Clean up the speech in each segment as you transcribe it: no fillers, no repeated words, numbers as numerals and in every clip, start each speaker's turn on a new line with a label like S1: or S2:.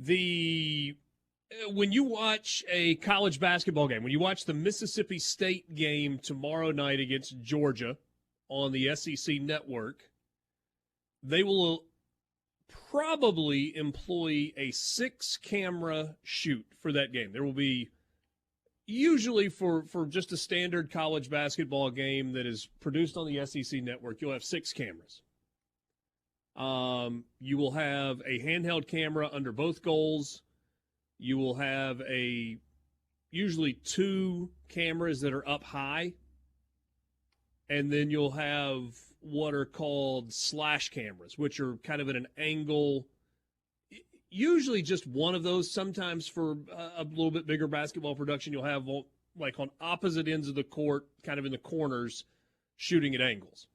S1: The when you watch a college basketball game, when you watch the Mississippi State game tomorrow night against Georgia on the SEC network, they will probably employ a 6-camera shoot for that game. There will be, usually for just a standard college basketball game that is produced on the SEC network, you'll have 6 cameras. You will have a handheld camera under both goals. You will have usually 2 cameras that are up high. And then you'll have what are called slash cameras, which are kind of at an angle, usually just one of those. Sometimes for a little bit bigger basketball production, you'll have like on opposite ends of the court, kind of in the corners, shooting at angles.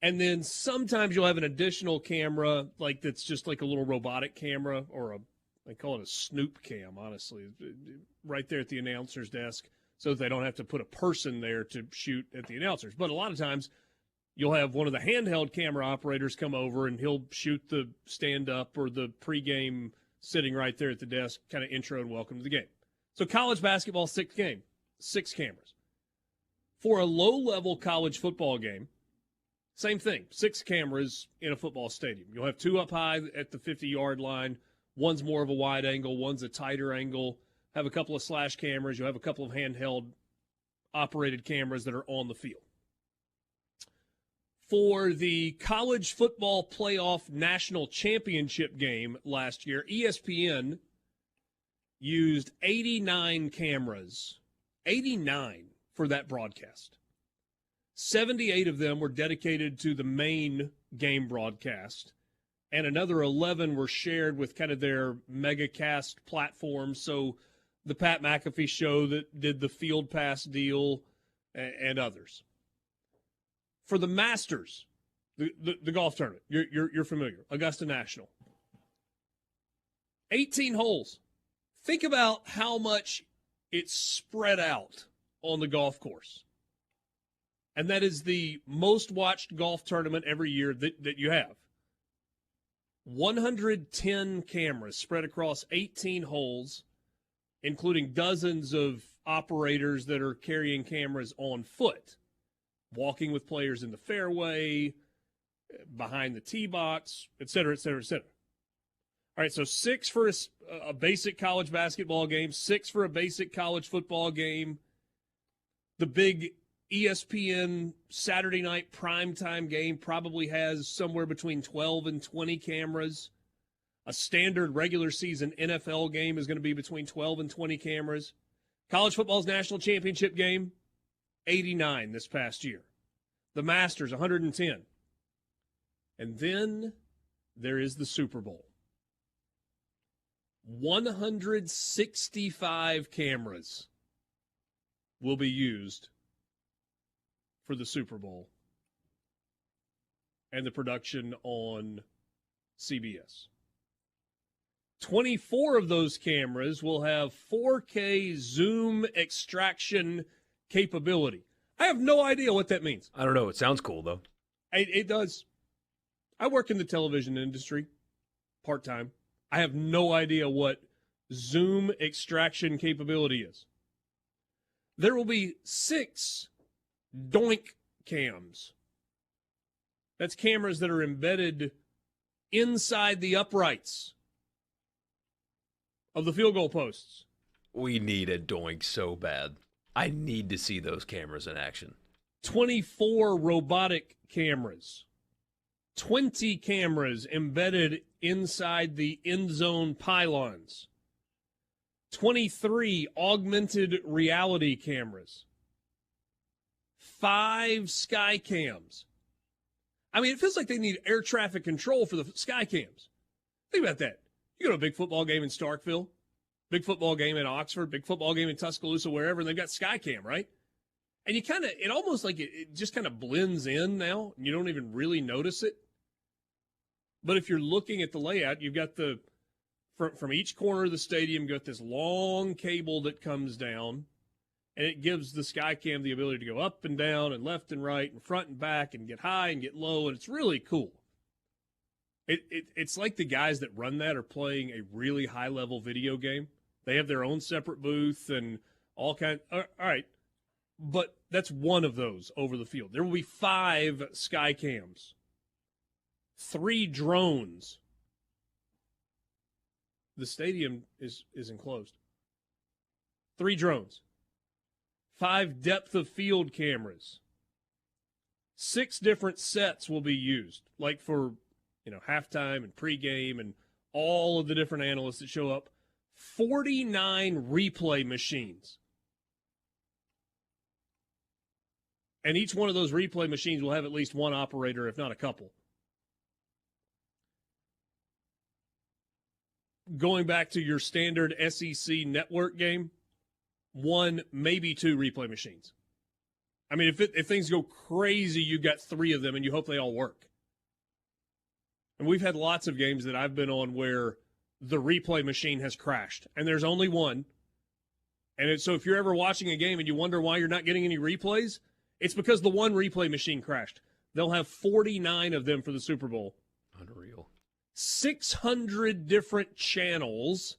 S1: And then sometimes you'll have an additional camera, like that's just like a little robotic camera, or they call it a snoop cam, honestly, right there at the announcer's desk, so that they don't have to put a person there to shoot at the announcers. But a lot of times you'll have one of the handheld camera operators come over, and he'll shoot the stand-up or the pregame sitting right there at the desk, kind of intro and welcome to the game. So college basketball, 6 cameras. For a low-level college football game, same thing, 6 cameras in a football stadium. You'll have 2 up high at the 50-yard line. One's more of a wide angle, one's a tighter angle. Have a couple of slash cameras. You'll have a couple of handheld operated cameras that are on the field. For the college football playoff national championship game last year, ESPN used 89 cameras, 89 for that broadcast. 78 of them were dedicated to the main game broadcast, and another 11 were shared with kind of their megacast platform. So the Pat McAfee show that did the Field Pass deal and others. For the Masters, the golf tournament, you're familiar, Augusta National. 18 holes. Think about how much it's spread out on the golf course. And that is the most watched golf tournament every year that you have. 110 cameras spread across 18 holes, including dozens of operators that are carrying cameras on foot, walking with players in the fairway, behind the tee box, et cetera, et cetera, et cetera. All right, so 6 for a basic college basketball game, 6 for a basic college football game. The big ESPN Saturday night primetime game probably has somewhere between 12 and 20 cameras. A standard regular season NFL game is going to be between 12 and 20 cameras. College football's national championship game, 89 this past year. The Masters, 110. And then there is the Super Bowl. 165 cameras will be used for the Super Bowl and the production on CBS. 24 of those cameras will have 4K zoom extraction capability. I have no idea what that means.
S2: I don't know. It sounds cool, though.
S1: It does. I work in the television industry part-time. I have no idea what zoom extraction capability is. There will be 6 doink cams. That's cameras that are embedded inside the uprights of the field goal posts.
S2: We need a doink so bad. I need to see those cameras in action.
S1: 24 robotic cameras. 20 cameras embedded inside the end zone pylons. 23 augmented reality cameras. 5 sky cams. I mean, it feels like they need air traffic control for the sky cams. Think about that. You go to a big football game in Starkville, big football game in Oxford, big football game in Tuscaloosa, wherever, and they've got sky cam, right? And you kind of, it almost like it just kind of blends in now, and you don't even really notice it. But if you're looking at the layout, you've got from each corner of the stadium, you've got this long cable that comes down, and it gives the Skycam the ability to go up and down and left and right and front and back and get high and get low, and it's really cool. It's like the guys that run that are playing a really high-level video game. They have their own separate booth and all kind. All right, but that's one of those over the field. There will be 5 sky cams, 3 drones. The stadium is enclosed. 3 drones, 5 depth of field cameras. 6 different sets will be used, like for halftime and pregame and all of the different analysts that show up. 49 replay machines. And each one of those replay machines will have at least one operator, if not a couple. Going back to your standard SEC network game, 1, maybe 2 replay machines. I mean, if things go crazy, you got 3 of them, and you hope they all work. And we've had lots of games that I've been on where the replay machine has crashed, and there's only one. And so if you're ever watching a game and you wonder why you're not getting any replays, it's because the one replay machine crashed. They'll have 49 of them for the Super Bowl.
S2: Unreal.
S1: 600 different channels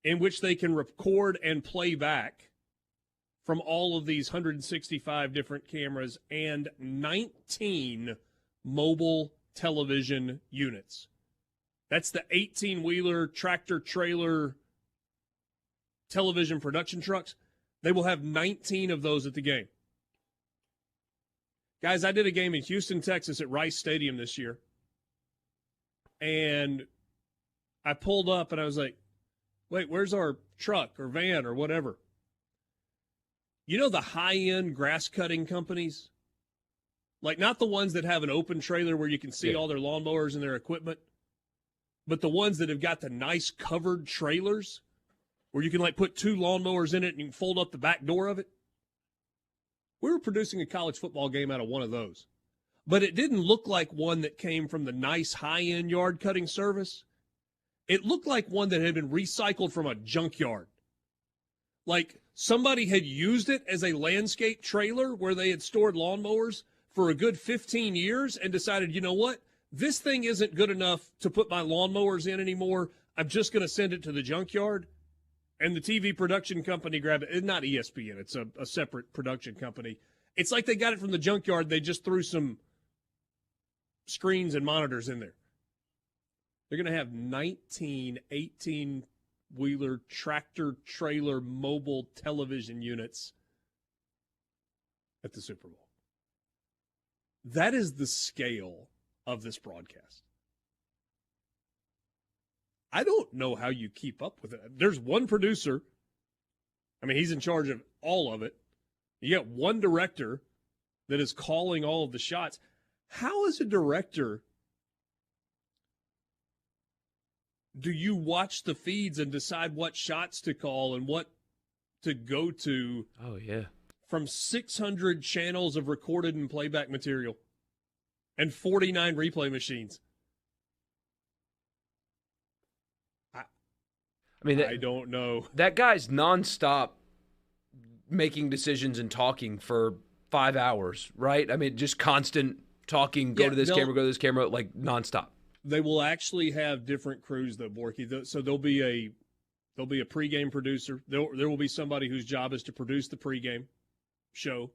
S1: in which they can record and play back from all of these 165 different cameras and 19 mobile television units. That's the 18-wheeler tractor-trailer television production trucks. They will have 19 of those at the game. Guys, I did a game in Houston, Texas at Rice Stadium this year. And I pulled up and I was like, wait, where's our truck or van or whatever? You know the high-end grass-cutting companies? Like not the ones that have an open trailer where you can see all their lawnmowers and their equipment, but the ones that have got the nice covered trailers where you can like put 2 lawnmowers in it and you can fold up the back door of it. We were producing a college football game out of one of those. But it didn't look like one that came from the nice high-end yard cutting service. It looked like one that had been recycled from a junkyard. Like somebody had used it as a landscape trailer where they had stored lawnmowers for a good 15 years and decided, you know what? This thing isn't good enough to put my lawnmowers in anymore. I'm just going to send it to the junkyard. And the TV production company grabbed it. It's not ESPN. It's a separate production company. It's like they got it from the junkyard. They just threw some screens and monitors in there. They're going to have 19 18-wheeler tractor-trailer mobile television units at the Super Bowl. That is the scale of this broadcast. I don't know how you keep up with it. There's one producer. I mean, he's in charge of all of it. You got one director that is calling all of the shots. How, as a director, do you watch the feeds and decide what shots to call and what to go to?
S2: Oh, yeah.
S1: From 600 channels of recorded and playback material and 49 replay machines. I don't know.
S2: That guy's nonstop making decisions and talking for 5 hours, right? I mean, just constant talking, go to this camera, like nonstop.
S1: They will actually have different crews, though, Borky. So there'll be a pregame producer. There will be somebody whose job is to produce the pregame show.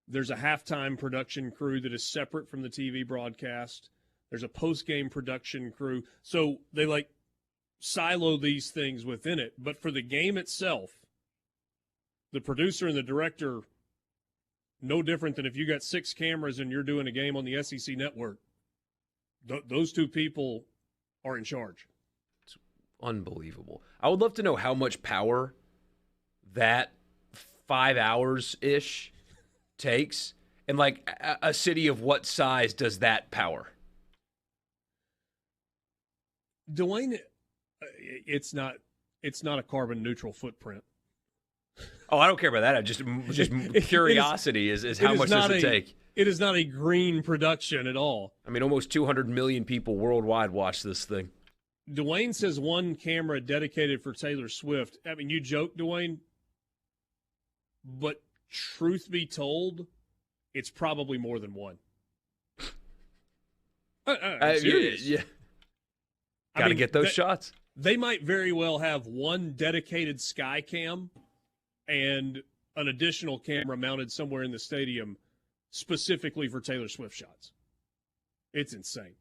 S1: There's a halftime production crew that is separate from the TV broadcast. There's a postgame production crew. So they silo these things within it. But for the game itself, the producer and the director, no different than if you got 6 cameras and you're doing a game on the SEC network. Those 2 people are in charge.
S2: It's unbelievable. I would love to know how much power that 5 hours-ish takes. And, a city of what size does that power?
S1: Dwayne, it's not a carbon neutral footprint.
S2: Oh, I don't care about that. Just curiosity is how much does it take?
S1: It is not a green production at all.
S2: I mean, almost 200 million people worldwide watch this thing.
S1: Dwayne says 1 camera dedicated for Taylor Swift. I mean, you joke, Dwayne, but truth be told, it's probably more than 1. I'm serious.
S2: Yeah.
S1: I
S2: Got to
S1: mean,
S2: get those shots.
S1: They might very well have one dedicated sky cam and an additional camera mounted somewhere in the stadium specifically for Taylor Swift shots. It's insane.